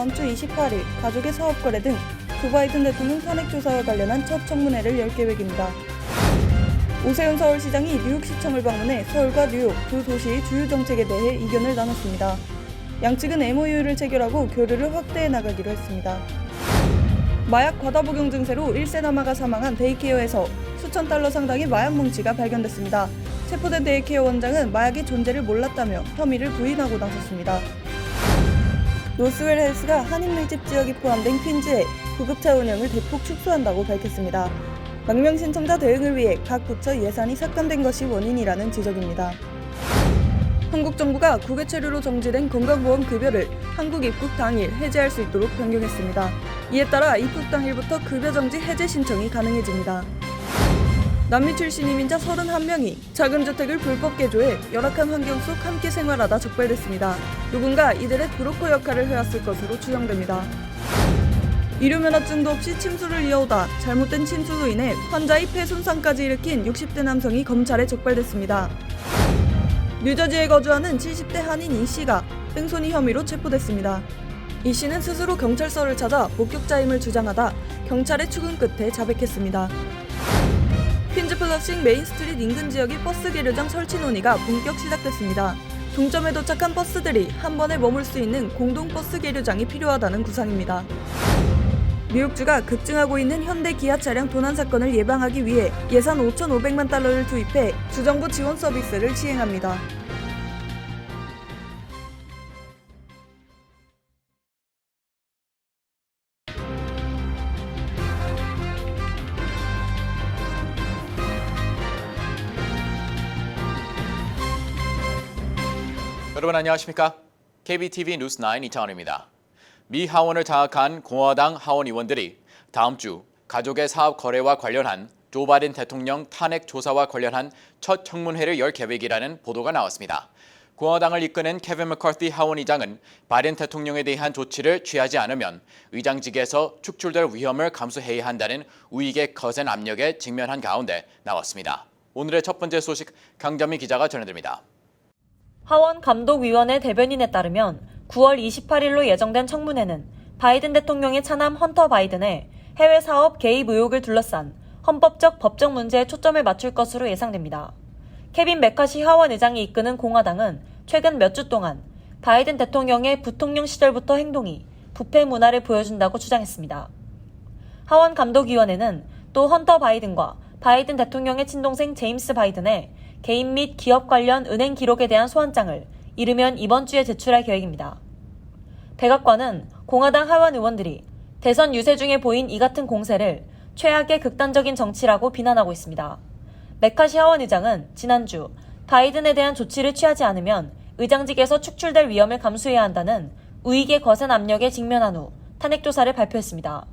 이번 주 28일 가족의 사업 거래 등 조 바이든 대통령 탄핵 조사와 관련한 첫 청문회를 열 계획입니다. 오세훈 서울시장이 뉴욕시청을 방문해 서울과 뉴욕 두 도시의 주요 정책에 대해 이견을 나눴습니다. 양측은 MOU를 체결하고 교류를 확대해 나가기로 했습니다. 마약 과다 복용 증세로 1세 남아가 사망한 데이케어에서 수천 달러 상당의 마약 뭉치가 발견됐습니다. 체포된 데이케어 원장은 마약의 존재를 몰랐다며 혐의를 부인하고 나섰습니다. 노스웰 헬스가 한인 밀집 지역이 포함된 퀸즈에 구급차 운영을 대폭 축소한다고 밝혔습니다. 망명 신청자 대응을 위해 각 부처 예산이 삭감된 것이 원인이라는 지적입니다. 한국 정부가 국외 체류로 정지된 건강보험 급여를 한국 입국 당일 해제할 수 있도록 변경했습니다. 이에 따라 입국 당일부터 급여 정지 해제 신청이 가능해집니다. 남미 출신 이민자 31명이 작은 주택을 불법 개조해 열악한 환경 속 함께 생활하다 적발됐습니다. 누군가 이들의 브로커 역할을 해왔을 것으로 추정됩니다. 이류면허증도 없이 침수를 이어오다 잘못된 침수로 인해 환자의 폐 손상까지 일으킨 60대 남성이 검찰에 적발됐습니다. 뉴저지에 거주하는 70대 한인 이 씨가 뺑소니 혐의로 체포됐습니다. 이 씨는 스스로 경찰서를 찾아 목격자임을 주장하다 경찰의 추궁 끝에 자백했습니다. 퀸즈플러싱 메인스트리트 인근 지역의 버스 계류장 설치 논의가 본격 시작됐습니다. 종점에 도착한 버스들이 한 번에 머물 수 있는 공동 버스 계류장이 필요하다는 구상입니다. 뉴욕주가 급증하고 있는 현대 기아 차량 도난 사건을 예방하기 위해 예산 5,500만 달러를 투입해 주정부 지원 서비스를 시행합니다. 여러분 안녕하십니까? KBTV 뉴스9 이창원입니다. 미 하원을 장악한 공화당 하원 의원들이 다음 주 가족의 사업 거래와 관련한 조 바이든 대통령 탄핵 조사와 관련한 첫 청문회를 열 계획이라는 보도가 나왔습니다. 공화당을 이끄는 케빈 맥카티 하원 의장은 바이든 대통령에 대한 조치를 취하지 않으면 의장직에서 축출될 위험을 감수해야 한다는 우익의 거센 압력에 직면한 가운데 나왔습니다. 오늘의 첫 번째 소식 강점희 기자가 전해드립니다. 하원 감독위원회 대변인에 따르면 9월 28일로 예정된 청문회는 바이든 대통령의 차남 헌터 바이든의 해외 사업 개입 의혹을 둘러싼 헌법적 법적 문제에 초점을 맞출 것으로 예상됩니다. 케빈 맥카시 하원 의장이 이끄는 공화당은 최근 몇 주 동안 바이든 대통령의 부통령 시절부터 행동이 부패 문화를 보여준다고 주장했습니다. 하원 감독위원회는 또 헌터 바이든과 바이든 대통령의 친동생 제임스 바이든의 개인 및 기업 관련 은행 기록에 대한 소환장을 이르면 이번 주에 제출할 계획입니다. 백악관은 공화당 하원 의원들이 대선 유세 중에 보인 이 같은 공세를 최악의 극단적인 정치라고 비난하고 있습니다. 맥카시 하원 의장은 지난주 바이든에 대한 조치를 취하지 않으면 의장직에서 축출될 위험을 감수해야 한다는 우익의 거센 압력에 직면한 후 탄핵 조사를 발표했습니다.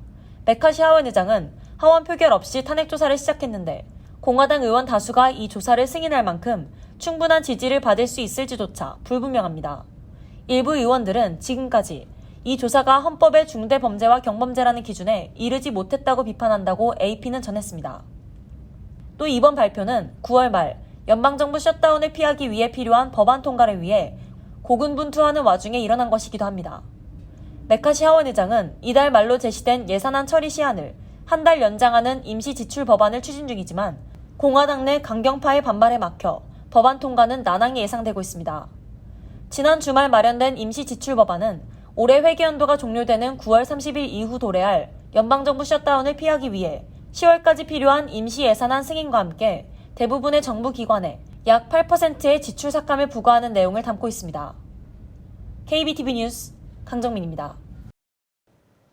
맥카시 하원 의장은 하원 표결 없이 탄핵 조사를 시작했는데 공화당 의원 다수가 이 조사를 승인할 만큼 충분한 지지를 받을 수 있을지조차 불분명합니다. 일부 의원들은 지금까지 이 조사가 헌법의 중대 범죄와 경범죄라는 기준에 이르지 못했다고 비판한다고 AP는 전했습니다. 또 이번 발표는 9월 말 연방정부 셧다운을 피하기 위해 필요한 법안 통과를 위해 고군분투하는 와중에 일어난 것이기도 합니다. 맥카시 하원 의장은 이달 말로 제시된 예산안 처리 시한을 한 달 연장하는 임시 지출 법안을 추진 중이지만 공화당 내 강경파의 반발에 막혀 법안 통과는 난항이 예상되고 있습니다. 지난 주말 마련된 임시 지출 법안은 올해 회계연도가 종료되는 9월 30일 이후 도래할 연방정부 셧다운을 피하기 위해 10월까지 필요한 임시 예산안 승인과 함께 대부분의 정부 기관에 약 8%의 지출 삭감을 부과하는 내용을 담고 있습니다. KBTV 뉴스 강정민입니다.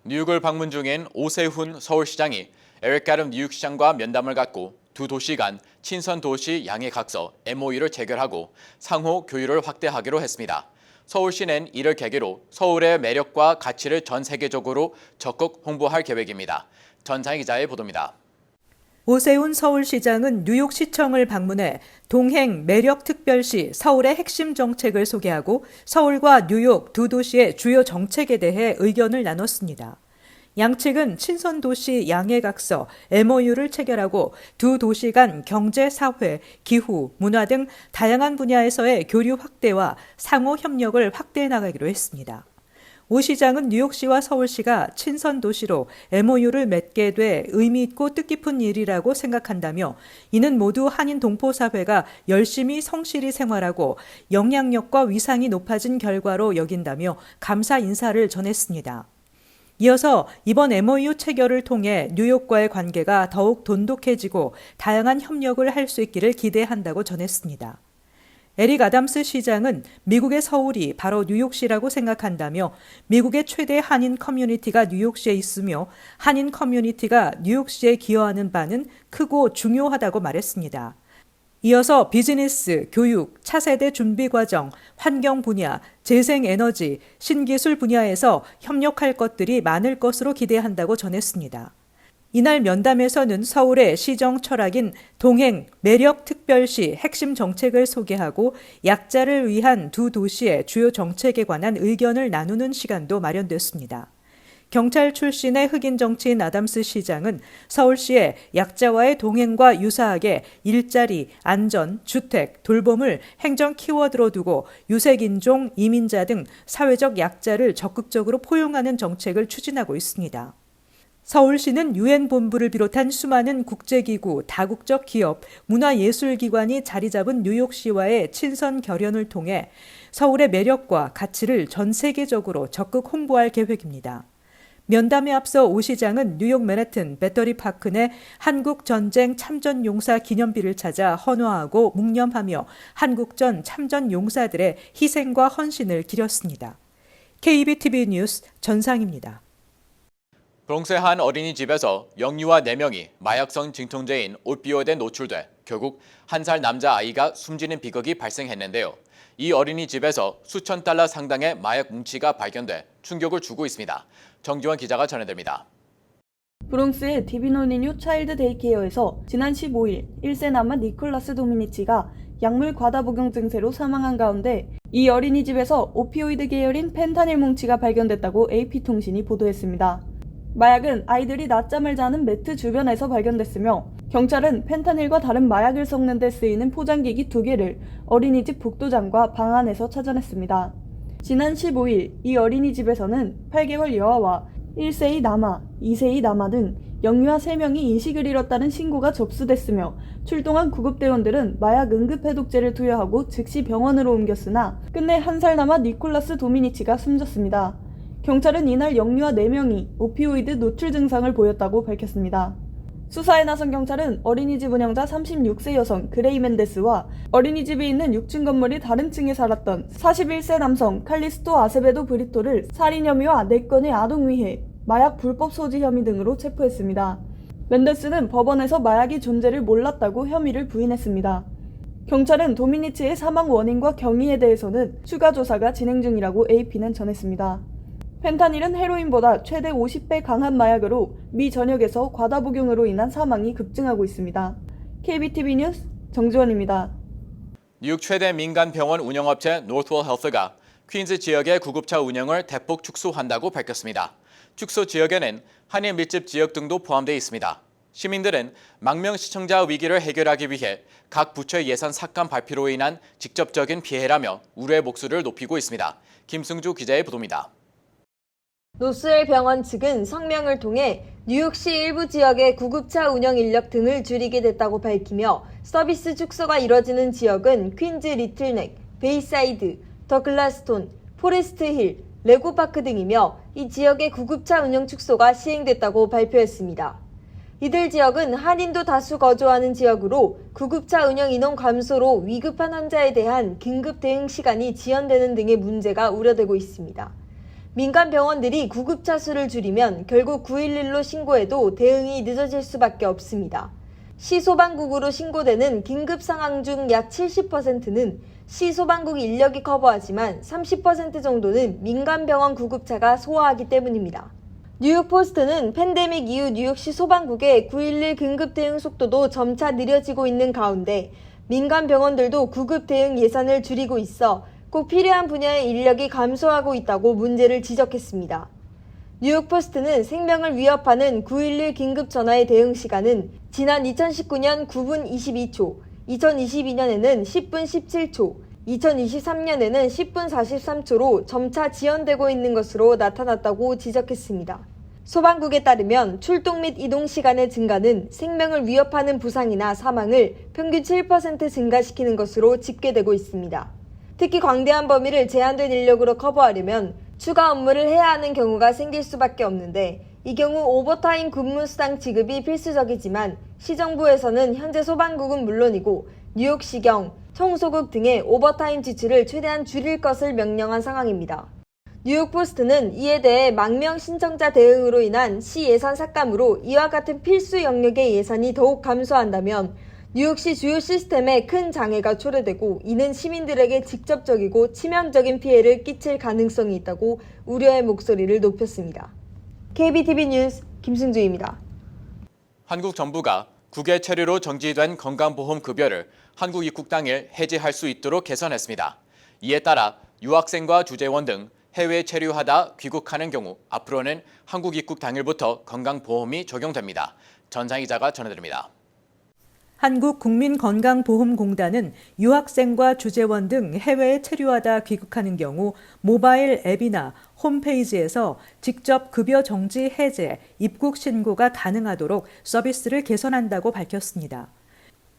뉴욕을 방문 중인 오세훈 서울시장이 에릭 애덤 뉴욕시장과 면담을 갖고 두 도시 간 친선 도시 양해각서 MOU를 체결하고 상호 교류를 확대하기로 했습니다. 서울시는 이를 계기로 서울의 매력과 가치를 전 세계적으로 적극 홍보할 계획입니다. 전상희 기자의 보도입니다. 오세훈 서울시장은 뉴욕시청을 방문해 동행 매력특별시 서울의 핵심 정책을 소개하고 서울과 뉴욕 두 도시의 주요 정책에 대해 의견을 나눴습니다. 양측은 친선도시 양해각서 MOU를 체결하고 두 도시 간 경제, 사회, 기후, 문화 등 다양한 분야에서의 교류 확대와 상호 협력을 확대해 나가기로 했습니다. 오 시장은 뉴욕시와 서울시가 친선 도시로 MOU를 맺게 돼 의미 있고 뜻깊은 일이라고 생각한다며 이는 모두 한인 동포사회가 열심히 성실히 생활하고 영향력과 위상이 높아진 결과로 여긴다며 감사 인사를 전했습니다. 이어서 이번 MOU 체결을 통해 뉴욕과의 관계가 더욱 돈독해지고 다양한 협력을 할 수 있기를 기대한다고 전했습니다. 에릭 아담스 시장은 미국의 서울이 바로 뉴욕시라고 생각한다며 미국의 최대 한인 커뮤니티가 뉴욕시에 있으며 한인 커뮤니티가 뉴욕시에 기여하는 바는 크고 중요하다고 말했습니다. 이어서 비즈니스, 교육, 차세대 준비 과정, 환경 분야, 재생에너지, 신기술 분야에서 협력할 것들이 많을 것으로 기대한다고 전했습니다. 이날 면담에서는 서울의 시정 철학인 동행 매력 특별시 핵심 정책을 소개하고 약자를 위한 두 도시의 주요 정책에 관한 의견을 나누는 시간도 마련됐습니다. 경찰 출신의 흑인 정치인 아담스 시장은 서울시의 약자와의 동행과 유사하게 일자리, 안전, 주택, 돌봄을 행정 키워드로 두고 유색인종, 이민자 등 사회적 약자를 적극적으로 포용하는 정책을 추진하고 있습니다. 서울시는 유엔 본부를 비롯한 수많은 국제기구, 다국적 기업, 문화예술기관이 자리 잡은 뉴욕시와의 친선 결연을 통해 서울의 매력과 가치를 전 세계적으로 적극 홍보할 계획입니다. 면담에 앞서 오 시장은 뉴욕 맨해튼 배터리 파크 내 한국전쟁 참전용사 기념비를 찾아 헌화하고 묵념하며 한국전 참전용사들의 희생과 헌신을 기렸습니다. KBTV 뉴스 전상입니다. 브롱스의 한 어린이집에서 영유아 4명이 마약성 진통제인 오피오이드에 노출돼 결국 1살 남자아이가 숨지는 비극이 발생했는데요. 이 어린이집에서 수천 달러 상당의 마약 뭉치가 발견돼 충격을 주고 있습니다. 정지원 기자가 전해드립니다. 브롱스의 디비노니뉴 차일드 데이케어에서 지난 15일 1세 남아 니콜라스 도미니치가 약물 과다 복용 증세로 사망한 가운데 이 어린이집에서 오피오이드 계열인 펜타닐 뭉치가 발견됐다고 AP통신이 보도했습니다. 마약은 아이들이 낮잠을 자는 매트 주변에서 발견됐으며 경찰은 펜타닐과 다른 마약을 섞는 데 쓰이는 포장기기 2개를 어린이집 복도장과 방 안에서 찾아냈습니다. 지난 15일 이 어린이집에서는 8개월 여아와 1세의 남아, 2세의 남아 등 영유아 3명이 인식을 잃었다는 신고가 접수됐으며 출동한 구급대원들은 마약 응급해독제를 투여하고 즉시 병원으로 옮겼으나 끝내 1살 남아 니콜라스 도미니치가 숨졌습니다. 경찰은 이날 영유아 4명이 오피오이드 노출 증상을 보였다고 밝혔습니다. 수사에 나선 경찰은 어린이집 운영자 36세 여성 그레이 멘데스와 어린이집이 있는 6층 건물이 다른 층에 살았던 41세 남성 칼리스토 아세베도 브리토를 살인 혐의와 4건의 아동위해, 마약 불법 소지 혐의 등으로 체포했습니다. 멘데스는 법원에서 마약의 존재를 몰랐다고 혐의를 부인했습니다. 경찰은 도미니치의 사망 원인과 경위에 대해서는 추가 조사가 진행 중이라고 AP는 전했습니다. 펜타닐은 헤로인보다 최대 50배 강한 마약으로 미 전역에서 과다 복용으로 인한 사망이 급증하고 있습니다. KBTV 뉴스 정지원입니다. 뉴욕 최대 민간 병원 운영업체 노스웰 헬스가 퀸즈 지역의 구급차 운영을 대폭 축소한다고 밝혔습니다. 축소 지역에는 한인 밀집 지역 등도 포함되어 있습니다. 시민들은 망명 시청자 위기를 해결하기 위해 각 부처의 예산 삭감 발표로 인한 직접적인 피해라며 우려의 목소리를 높이고 있습니다. 김승주 기자의 보도입니다. 노스웰 병원 측은 성명을 통해 뉴욕시 일부 지역의 구급차 운영 인력 등을 줄이게 됐다고 밝히며 서비스 축소가 이뤄지는 지역은 퀸즈 리틀넥, 베이사이드, 더글라스톤, 포레스트 힐, 레고파크 등이며 이 지역의 구급차 운영 축소가 시행됐다고 발표했습니다. 이들 지역은 한인도 다수 거주하는 지역으로 구급차 운영 인원 감소로 위급한 환자에 대한 긴급 대응 시간이 지연되는 등의 문제가 우려되고 있습니다. 민간 병원들이 구급차 수를 줄이면 결국 911로 신고해도 대응이 늦어질 수밖에 없습니다. 시 소방국으로 신고되는 긴급 상황 중 약 70%는 시 소방국 인력이 커버하지만 30% 정도는 민간 병원 구급차가 소화하기 때문입니다. 뉴욕 포스트는 팬데믹 이후 뉴욕시 소방국의 911 긴급 대응 속도도 점차 느려지고 있는 가운데 민간 병원들도 구급 대응 예산을 줄이고 있어 꼭 필요한 분야의 인력이 감소하고 있다고 문제를 지적했습니다. 뉴욕포스트는 생명을 위협하는 911 긴급전화의 대응 시간은 지난 2019년 9분 22초, 2022년에는 10분 17초, 2023년에는 10분 43초로 점차 지연되고 있는 것으로 나타났다고 지적했습니다. 소방국에 따르면 출동 및 이동 시간의 증가는 생명을 위협하는 부상이나 사망을 평균 7% 증가시키는 것으로 집계되고 있습니다. 특히 광대한 범위를 제한된 인력으로 커버하려면 추가 업무를 해야 하는 경우가 생길 수밖에 없는데 이 경우 오버타임 근무수당 지급이 필수적이지만 시정부에서는 현재 소방국은 물론이고 뉴욕시경, 청소국 등의 오버타임 지출을 최대한 줄일 것을 명령한 상황입니다. 뉴욕포스트는 이에 대해 망명 신청자 대응으로 인한 시 예산 삭감으로 이와 같은 필수 영역의 예산이 더욱 감소한다면 뉴욕시 주요 시스템에 큰 장애가 초래되고 이는 시민들에게 직접적이고 치명적인 피해를 끼칠 가능성이 있다고 우려의 목소리를 높였습니다. KBTV 뉴스 김승주입니다. 한국 정부가 국외 체류로 정지된 건강보험급여를 한국 입국 당일 해지할 수 있도록 개선했습니다. 이에 따라 유학생과 주재원 등 해외 체류하다 귀국하는 경우 앞으로는 한국 입국 당일부터 건강보험이 적용됩니다. 전상희 기자가 전해드립니다. 한국국민건강보험공단은 유학생과 주재원 등 해외에 체류하다 귀국하는 경우 모바일 앱이나 홈페이지에서 직접 급여 정지 해제, 입국 신고가 가능하도록 서비스를 개선한다고 밝혔습니다.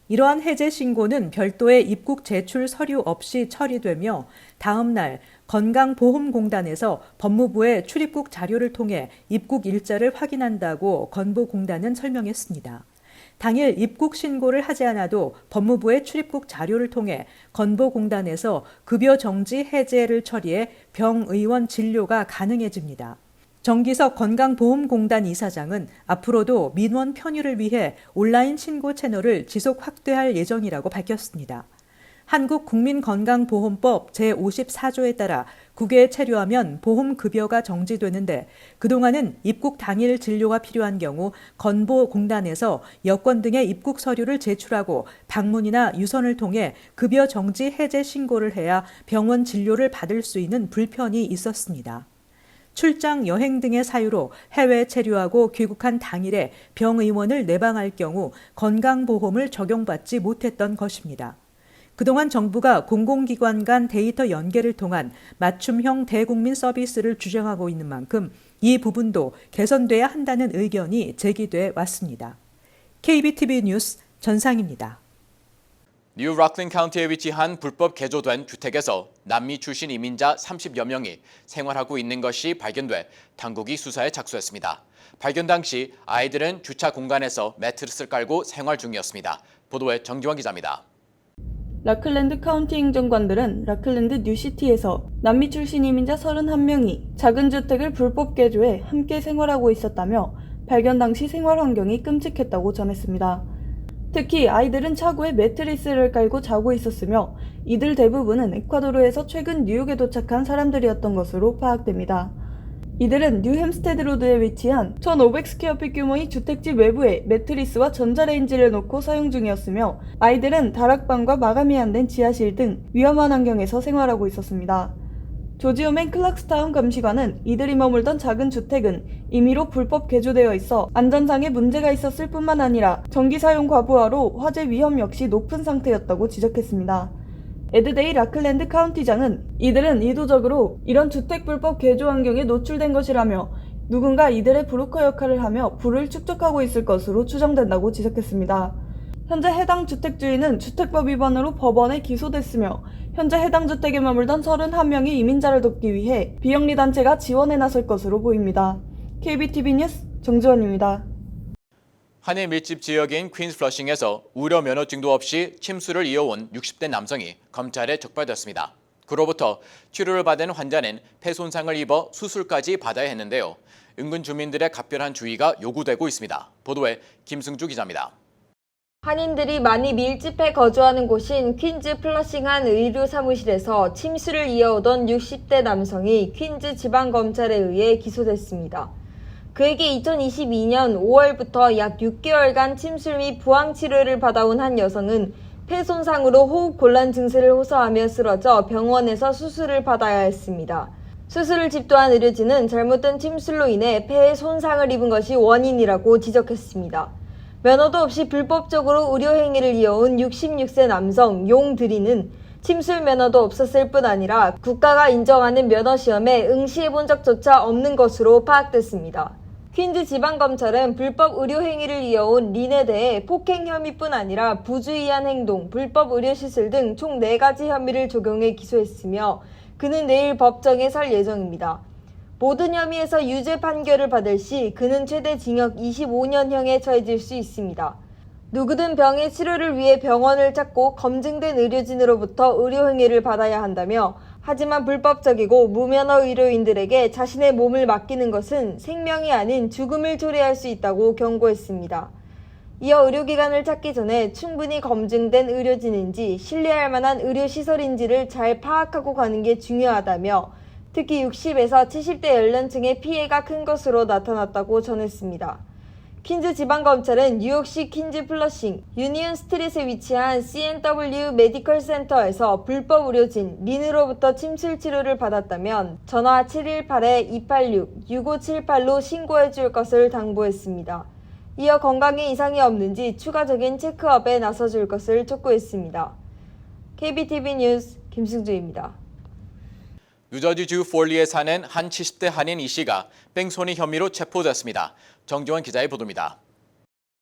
이러한 해제 신고는 별도의 입국 제출 서류 없이 처리되며 다음 날 건강보험공단에서 법무부의 출입국 자료를 통해 입국 일자를 확인한다고 건보공단은 설명했습니다. 당일 입국 신고를 하지 않아도 법무부의 출입국 자료를 통해 건보공단에서 급여 정지 해제를 처리해 병의원 진료가 가능해집니다. 정기석 건강보험공단 이사장은 앞으로도 민원 편의를 위해 온라인 신고 채널을 지속 확대할 예정이라고 밝혔습니다. 한국국민건강보험법 제54조에 따라 국외에 체류하면 보험급여가 정지되는데 그동안은 입국 당일 진료가 필요한 경우 건보공단에서 여권 등의 입국 서류를 제출하고 방문이나 유선을 통해 급여 정지 해제 신고를 해야 병원 진료를 받을 수 있는 불편이 있었습니다. 출장, 여행 등의 사유로 해외 체류하고 귀국한 당일에 병의원을 내방할 경우 건강보험을 적용받지 못했던 것입니다. 그동안 정부가 공공기관 간 데이터 연계를 통한 맞춤형 대국민 서비스를 주장하고 있는 만큼 이 부분도 개선돼야 한다는 의견이 제기돼 왔습니다. KBTV 뉴스 전상입니다. 뉴 락린 카운티에 위치한 불법 개조된 주택에서 남미 출신 이민자 30여 명이 생활하고 있는 것이 발견돼 당국이 수사에 착수했습니다. 발견 당시 아이들은 주차 공간에서 매트리스를 깔고 생활 중이었습니다. 보도에 정지원 기자입니다. 라클랜드 카운티 행정관들은 라클랜드 뉴시티에서 남미 출신 이민자 31명이 작은 주택을 불법 개조해 함께 생활하고 있었다며 발견 당시 생활 환경이 끔찍했다고 전했습니다. 특히 아이들은 차고에 매트리스를 깔고 자고 있었으며 이들 대부분은 에콰도르에서 최근 뉴욕에 도착한 사람들이었던 것으로 파악됩니다. 이들은 뉴햄스테드 로드에 위치한 1,500스퀘어핏 규모의 주택집 외부에 매트리스와 전자레인지를 놓고 사용 중이었으며 아이들은 다락방과 마감이 안 된 지하실 등 위험한 환경에서 생활하고 있었습니다. 조지오맨 클락스타운 감시관은 이들이 머물던 작은 주택은 임의로 불법 개조되어 있어 안전상의 문제가 있었을 뿐만 아니라 전기 사용 과부하로 화재 위험 역시 높은 상태였다고 지적했습니다. 에드데이 라클랜드 카운티장은 이들은 의도적으로 이런 주택 불법 개조 환경에 노출된 것이라며 누군가 이들의 브로커 역할을 하며 부를 축적하고 있을 것으로 추정된다고 지적했습니다. 현재 해당 주택 주인은 주택법 위반으로 법원에 기소됐으며 현재 해당 주택에 머물던 31명의 이민자를 돕기 위해 비영리 단체가 지원에 나설 것으로 보입니다. KBTV 뉴스 정지원입니다. 한인 밀집 지역인 퀸스 플러싱에서 우려 면허증도 없이 침수를 이어온 60대 남성이 검찰에 적발됐습니다. 그로부터 치료를 받은 환자는 폐 손상을 입어 수술까지 받아야 했는데요. 인근 주민들의 각별한 주의가 요구되고 있습니다. 보도에 김승주 기자입니다. 한인들이 많이 밀집해 거주하는 곳인 퀸즈 플러싱 한 의료 사무실에서 침수를 이어오던 60대 남성이 퀸즈 지방검찰에 의해 기소됐습니다. 그에게 2022년 5월부터 약 6개월간 침술 및 부항 치료를 받아온 한 여성은 폐 손상으로 호흡 곤란 증세를 호소하며 쓰러져 병원에서 수술을 받아야 했습니다. 수술을 집도한 의료진은 잘못된 침술로 인해 폐에 손상을 입은 것이 원인이라고 지적했습니다. 면허도 없이 불법적으로 의료 행위를 이어온 66세 남성 용드리는 침술 면허도 없었을 뿐 아니라 국가가 인정하는 면허 시험에 응시해본 적조차 없는 것으로 파악됐습니다. 퀸즈 지방검찰은 불법 의료 행위를 이어온 린에 대해 폭행 혐의뿐 아니라 부주의한 행동, 불법 의료시술 등 총 4가지 혐의를 적용해 기소했으며 그는 내일 법정에 설 예정입니다. 모든 혐의에서 유죄 판결을 받을 시 그는 최대 징역 25년형에 처해질 수 있습니다. 누구든 병의 치료를 위해 병원을 찾고 검증된 의료진으로부터 의료행위를 받아야 한다며 하지만 불법적이고 무면허 의료인들에게 자신의 몸을 맡기는 것은 생명이 아닌 죽음을 초래할 수 있다고 경고했습니다. 이어 의료기관을 찾기 전에 충분히 검증된 의료진인지 신뢰할 만한 의료시설인지를 잘 파악하고 가는 게 중요하다며 특히 60에서 70대 연령층의 피해가 큰 것으로 나타났다고 전했습니다. 퀸즈 지방검찰은 뉴욕시 퀸즈 플러싱 유니온 스트릿에 위치한 C&W 메디컬 센터에서 불법 의료진 린으로부터 침술 치료를 받았다면 전화 718-286-6578로 신고해 줄 것을 당부했습니다. 이어 건강에 이상이 없는지 추가적인 체크업에 나서줄 것을 촉구했습니다. KBTV 뉴스 김승주입니다. 뉴저지주 폴리에 사는 한 70대 한인 이 씨가 뺑소니 혐의로 체포됐습니다. 정지원 기자의 보도입니다.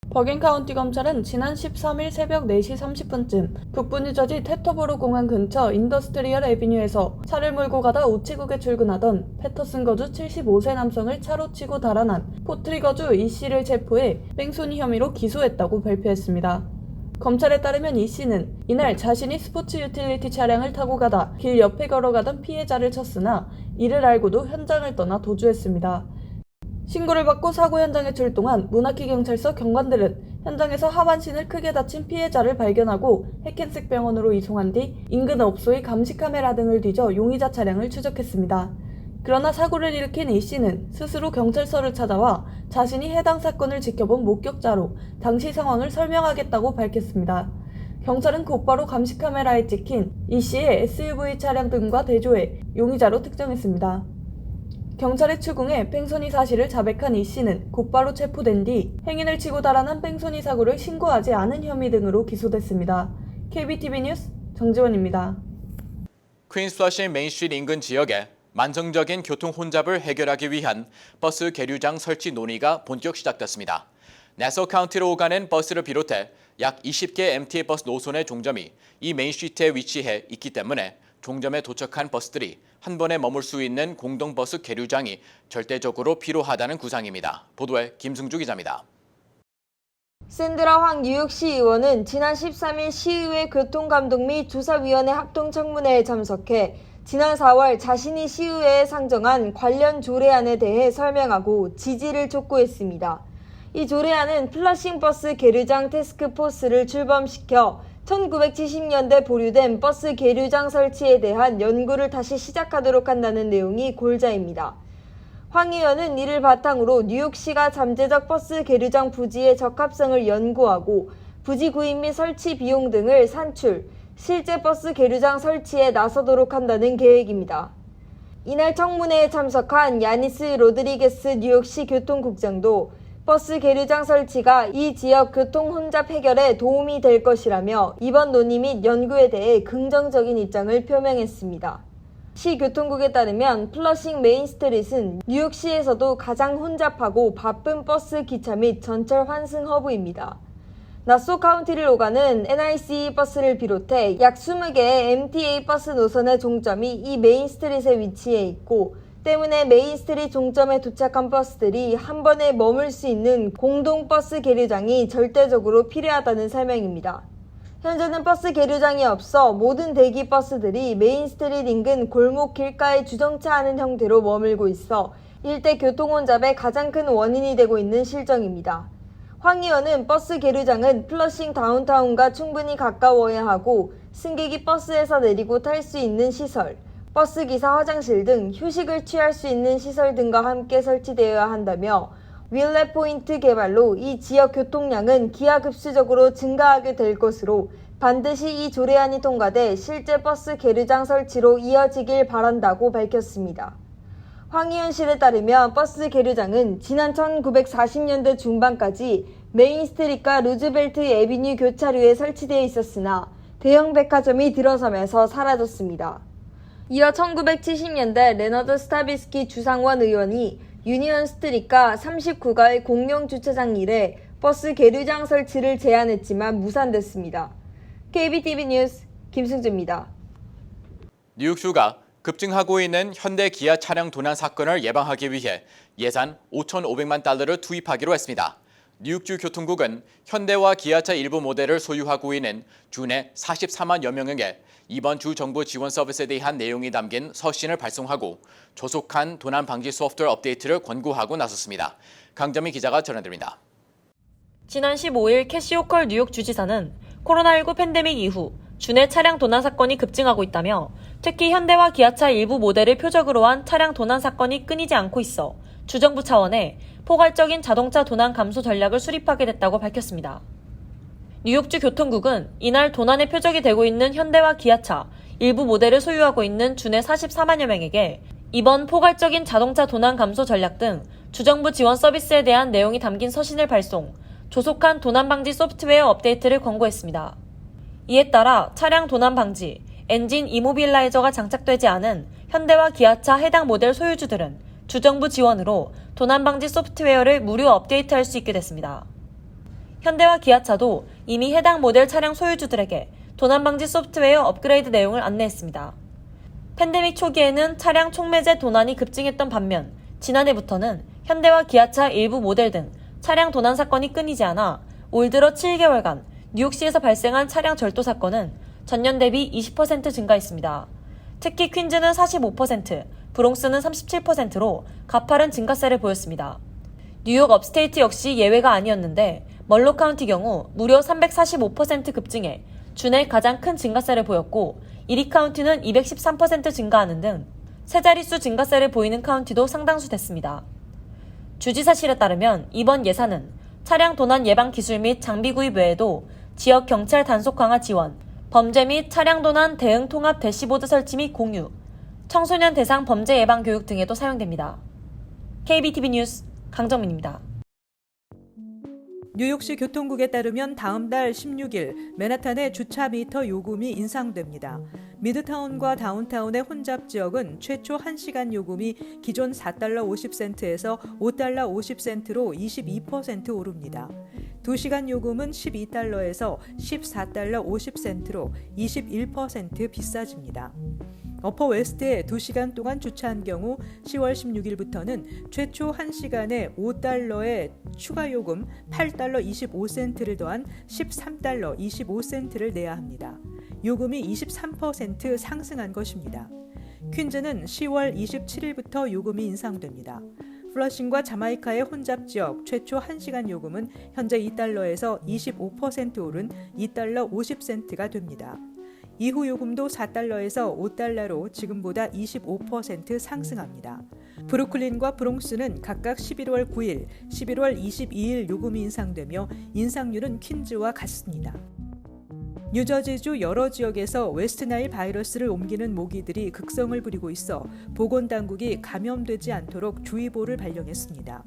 버긴 카운티 검찰은 지난 13일 새벽 4시 30분쯤 북부 뉴저지 테터보로 공항 근처 인더스트리얼 애비뉴에서 차를 몰고 가다 우체국에 출근하던 패터슨 거주 75세 남성을 차로 치고 달아난 포트리 거주 이 씨를 체포해 뺑소니 혐의로 기소했다고 발표했습니다. 검찰에 따르면 이 씨는 이날 자신이 스포츠 유틸리티 차량을 타고 가다 길 옆에 걸어가던 피해자를 쳤으나 이를 알고도 현장을 떠나 도주했습니다. 신고를 받고 사고 현장에 출동한 문학기 경찰서 경관들은 현장에서 하반신을 크게 다친 피해자를 발견하고 해켄색 병원으로 이송한 뒤 인근 업소의 감시 카메라 등을 뒤져 용의자 차량을 추적했습니다. 그러나 사고를 일으킨 이 씨는 스스로 경찰서를 찾아와 자신이 해당 사건을 지켜본 목격자로 당시 상황을 설명하겠다고 밝혔습니다. 경찰은 곧바로 감시 카메라에 찍힌 이 씨의 SUV 차량 등과 대조해 용의자로 특정했습니다. 경찰의 추궁에 뺑소니 사실을 자백한 이 씨는 곧바로 체포된 뒤 행인을 치고 달아난 뺑소니 사고를 신고하지 않은 혐의 등으로 기소됐습니다. KBTV 뉴스 정지원입니다. 퀸스 플러시 메인스트리트 인근 지역에 만성적인 교통 혼잡을 해결하기 위한 버스 계류장 설치 논의가 본격 시작됐습니다. 내서 카운티로 오가는 버스를 비롯해 약 20개 MTA 버스 노선의 종점이 이 메인스트리트에 위치해 있기 때문에 종점에 도착한 버스들이 한 번에 머물 수 있는 공동버스 계류장이 절대적으로 필요하다는 구상입니다. 보도에 김승주 기자입니다. 샌드라 황 뉴욕시 의원은 지난 13일 시의회 교통감독 및 조사위원회 합동청문회에 참석해 지난 4월 자신이 시의회에 상정한 관련 조례안에 대해 설명하고 지지를 촉구했습니다. 이 조례안은 플러싱 버스 계류장 태스크포스를 출범시켜 1970년대 보류된 버스 계류장 설치에 대한 연구를 다시 시작하도록 한다는 내용이 골자입니다. 황 의원은 이를 바탕으로 뉴욕시가 잠재적 버스 계류장 부지의 적합성을 연구하고 부지 구입 및 설치 비용 등을 산출, 실제 버스 계류장 설치에 나서도록 한다는 계획입니다. 이날 청문회에 참석한 야니스 로드리게스 뉴욕시 교통국장도 버스 계류장 설치가 이 지역 교통 혼잡 해결에 도움이 될 것이라며 이번 논의 및 연구에 대해 긍정적인 입장을 표명했습니다. 시 교통국에 따르면 플러싱 메인스트릿은 뉴욕시에서도 가장 혼잡하고 바쁜 버스 기차 및 전철 환승 허브입니다. 나소 카운티를 오가는 NIC 버스를 비롯해 약 20개의 MTA 버스 노선의 종점이 이 메인스트릿에 위치해 있고 때문에 메인스트릿 종점에 도착한 버스들이 한 번에 머물 수 있는 공동버스 계류장이 절대적으로 필요하다는 설명입니다. 현재는 버스 계류장이 없어 모든 대기 버스들이 메인스트릿 인근 골목 길가에 주정차하는 형태로 머물고 있어 일대 교통혼잡의 가장 큰 원인이 되고 있는 실정입니다. 황 의원은 버스 계류장은 플러싱 다운타운과 충분히 가까워야 하고 승객이 버스에서 내리고 탈 수 있는 시설, 버스기사 화장실 등 휴식을 취할 수 있는 시설 등과 함께 설치되어야 한다며 윌레 포인트 개발로 이 지역 교통량은 기하급수적으로 증가하게 될 것으로 반드시 이 조례안이 통과돼 실제 버스 계류장 설치로 이어지길 바란다고 밝혔습니다. 황 의원실에 따르면 버스 계류장은 지난 1940년대 중반까지 메인스트릿과 루즈벨트 애비뉴 교차로에 설치되어 있었으나 대형 백화점이 들어서면서 사라졌습니다. 이어 1970년대 레너드 스타비스키 주상원 의원이 유니언 스트리트가 39가의 공용 주차장 일에 버스 계류장 설치를 제안했지만 무산됐습니다. KBTV 뉴스 김승주입니다. 뉴욕주가 급증하고 있는 현대 기아 차량 도난 사건을 예방하기 위해 예산 5,500만 달러를 투입하기로 했습니다. 뉴욕주 교통국은 현대와 기아차 일부 모델을 소유하고 있는 주내 44만여 명에게 이번 주 정부 지원 서비스에 대한 내용이 담긴 서신을 발송하고 조속한 도난 방지 소프트웨어 업데이트를 권고하고 나섰습니다. 강정미 기자가 전해드립니다. 지난 15일 캐시 호컬 뉴욕 주지사는 코로나19 팬데믹 이후 주내 차량 도난 사건이 급증하고 있다며 특히 현대와 기아차 일부 모델을 표적으로 한 차량 도난 사건이 끊이지 않고 있어 주정부 차원의 포괄적인 자동차 도난 감소 전략을 수립하게 됐다고 밝혔습니다. 뉴욕주 교통국은 이날 도난의 표적이 되고 있는 현대와 기아차 일부 모델을 소유하고 있는 주내 44만여 명에게 이번 포괄적인 자동차 도난 감소 전략 등 주정부 지원 서비스에 대한 내용이 담긴 서신을 발송, 조속한 도난 방지 소프트웨어 업데이트를 권고했습니다. 이에 따라 차량 도난 방지, 엔진 이모빌라이저가 장착되지 않은 현대와 기아차 해당 모델 소유주들은 주정부 지원으로 도난 방지 소프트웨어를 무료 업데이트할 수 있게 됐습니다. 현대와 기아차도 이미 해당 모델 차량 소유주들에게 도난 방지 소프트웨어 업그레이드 내용을 안내했습니다. 팬데믹 초기에는 차량 촉매제 도난이 급증했던 반면 지난해부터는 현대와 기아차 일부 모델 등 차량 도난 사건이 끊이지 않아 올 들어 7개월간 뉴욕시에서 발생한 차량 절도 사건은 전년 대비 20% 증가했습니다. 특히 퀸즈는 45%, 브롱스는 37%로 가파른 증가세를 보였습니다. 뉴욕 업스테이트 역시 예외가 아니었는데 멀로 카운티 경우 무려 345% 급증해 주내 가장 큰 증가세를 보였고 이리 카운티는 213% 증가하는 등 세 자릿수 증가세를 보이는 카운티도 상당수 됐습니다. 주지사실에 따르면 이번 예산은 차량 도난 예방 기술 및 장비 구입 외에도 지역 경찰 단속 강화 지원, 범죄 및 차량 도난 대응 통합 대시보드 설치 및 공유, 청소년 대상 범죄 예방 교육 등에도 사용됩니다. KBTV 뉴스 강정민입니다. 뉴욕시 교통국에 따르면 다음 달 16일 맨하탄의 주차 미터 요금이 인상됩니다. 미드타운과 다운타운의 혼잡 지역은 최초 1시간 요금이 기존 $4 50센트에서 $5 50센트로 22% 오릅니다. 2시간 요금은 $12에서 $14 50센트로 21% 비싸집니다. 어퍼 웨스트에 2시간 동안 주차한 경우 10월 16일부터는 최초 1시간에 $5의 추가 요금 $8 25센트를 더한 $13 25센트를 내야 합니다. 요금이 23% 상승한 것입니다. 퀸즈는 10월 27일부터 요금이 인상됩니다. 플러싱과 자마이카의 혼잡 지역 최초 1시간 요금은 현재 $2에서 25% 오른 $2 50센트가 됩니다. 이후 요금도 $4에서 $5로 지금보다 25% 상승합니다. 브루클린과 브롱스는 각각 11월 9일, 11월 22일 요금이 인상되며 인상률은 퀸즈와 같습니다. 뉴저지주 여러 지역에서 웨스트나일 바이러스를 옮기는 모기들이 극성을 부리고 있어 보건당국이 감염되지 않도록 주의보를 발령했습니다.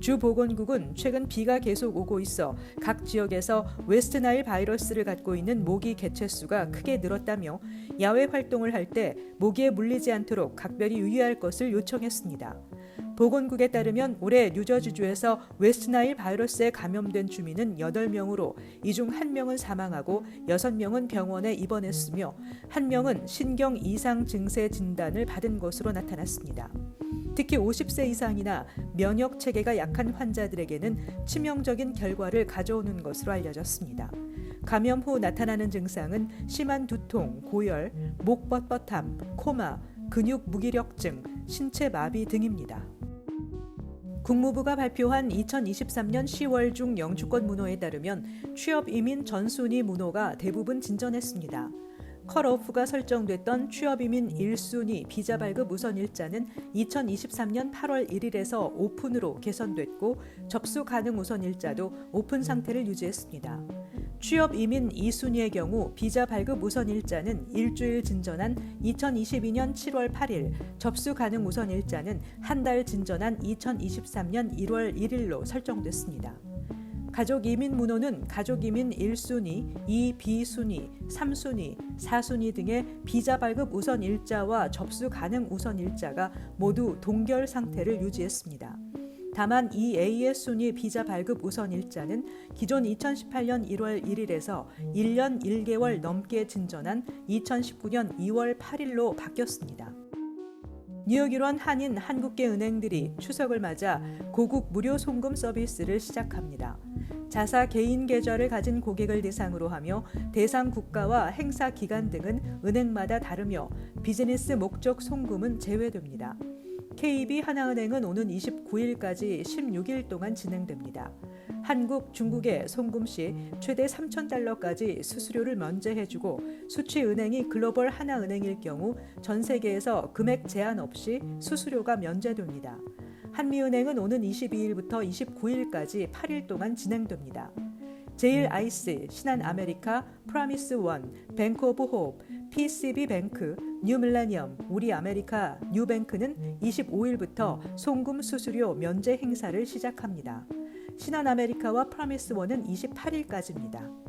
주 보건국은 최근 비가 계속 오고 있어 각 지역에서 웨스트나일 바이러스를 갖고 있는 모기 개체수가 크게 늘었다며 야외 활동을 할 때 모기에 물리지 않도록 각별히 유의할 것을 요청했습니다. 보건국에 따르면 올해 뉴저지주에서 웨스트나일 바이러스에 감염된 주민은 8명으로 이 중 1명은 사망하고 6명은 병원에 입원했으며 1명은 신경 이상 증세 진단을 받은 것으로 나타났습니다. 특히 50세 이상이나 면역 체계가 약한 환자들에게는 치명적인 결과를 가져오는 것으로 알려졌습니다. 감염 후 나타나는 증상은 심한 두통, 고열, 목 뻣뻣함, 코마, 근육 무기력증, 신체 마비 등입니다. 국무부가 발표한 2023년 10월 중 영주권 문호에 따르면 취업 이민 전순위 문호가 대부분 진전했습니다. 컷오프가 설정됐던 취업이민 1순위 비자 발급 우선 일자는 2023년 8월 1일에서 오픈으로 개선됐고 접수 가능 우선 일자도 오픈 상태를 유지했습니다. 취업이민 2순위의 경우 비자 발급 우선 일자는 일주일 진전한 2022년 7월 8일, 접수 가능 우선 일자는 한 달 진전한 2023년 1월 1일로 설정됐습니다. 가족 이민 문호는 가족 이민 1순위, 2B순위, 3순위, 4순위 등의 비자 발급 우선 일자와 접수 가능 우선 일자가 모두 동결 상태를 유지했습니다. 다만 EAS 순위 비자 발급 우선 일자는 기존 2018년 1월 1일에서 1년 1개월 넘게 진전한 2019년 2월 8일로 바뀌었습니다. 뉴욕 일원 한인 한국계 은행들이 추석을 맞아 고국 무료 송금 서비스를 시작합니다. 자사 개인 계좌를 가진 고객을 대상으로 하며 대상 국가와 행사 기간 등은 은행마다 다르며 비즈니스 목적 송금은 제외됩니다. KB 하나은행은 오는 29일까지 16일 동안 진행됩니다. 한국, 중국에 송금 시 최대 3,000달러까지 수수료를 면제해주고 수취은행이 글로벌 하나은행일 경우 전 세계에서 금액 제한 없이 수수료가 면제됩니다. 한미은행은 오는 22일부터 29일까지 8일 동안 진행됩니다. 제일 아이스, 신한아메리카, 프라미스원, 뱅크 오브 호흡, PCB뱅크, 뉴밀레니엄, 우리아메리카, 뉴뱅크는 25일부터 송금 수수료 면제 행사를 시작합니다. 신한아메리카와 프라미스원은 28일까지입니다.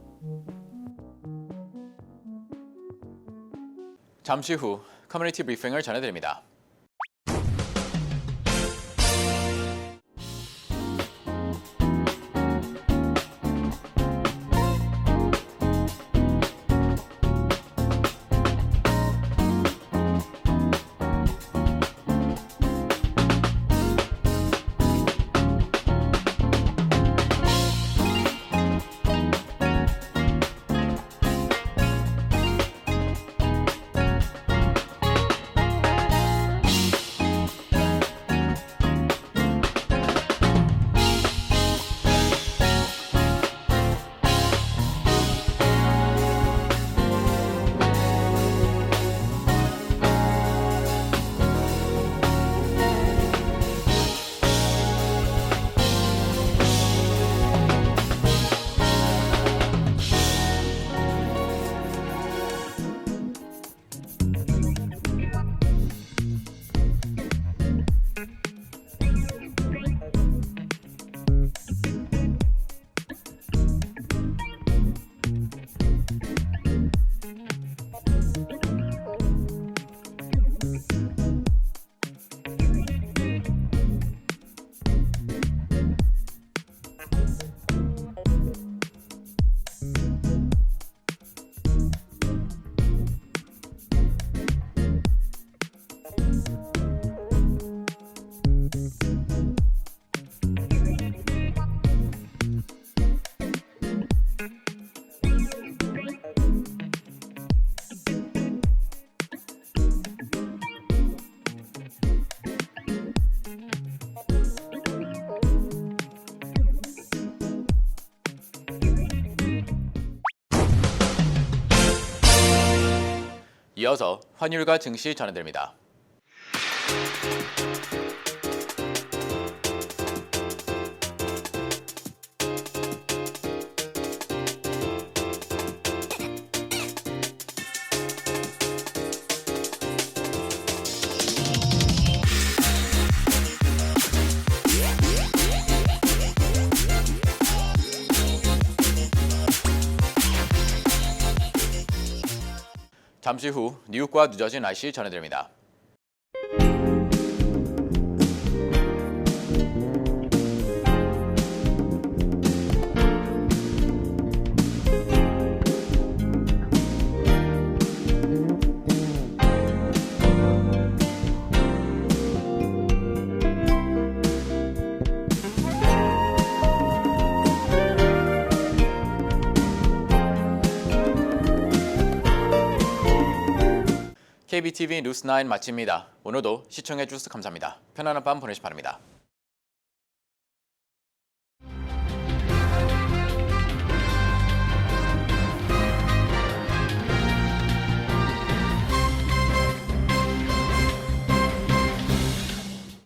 잠시 후 커뮤니티 브리핑을 전해드립니다. 이어서 환율과 증시 전해드립니다. 잠시 후 뉴욕과 뉴저지 날씨 전해드립니다. KBTV 뉴스9 마칩니다. 오늘도 시청해 주셔서 감사합니다. 편안한 밤 보내시기 바랍니다.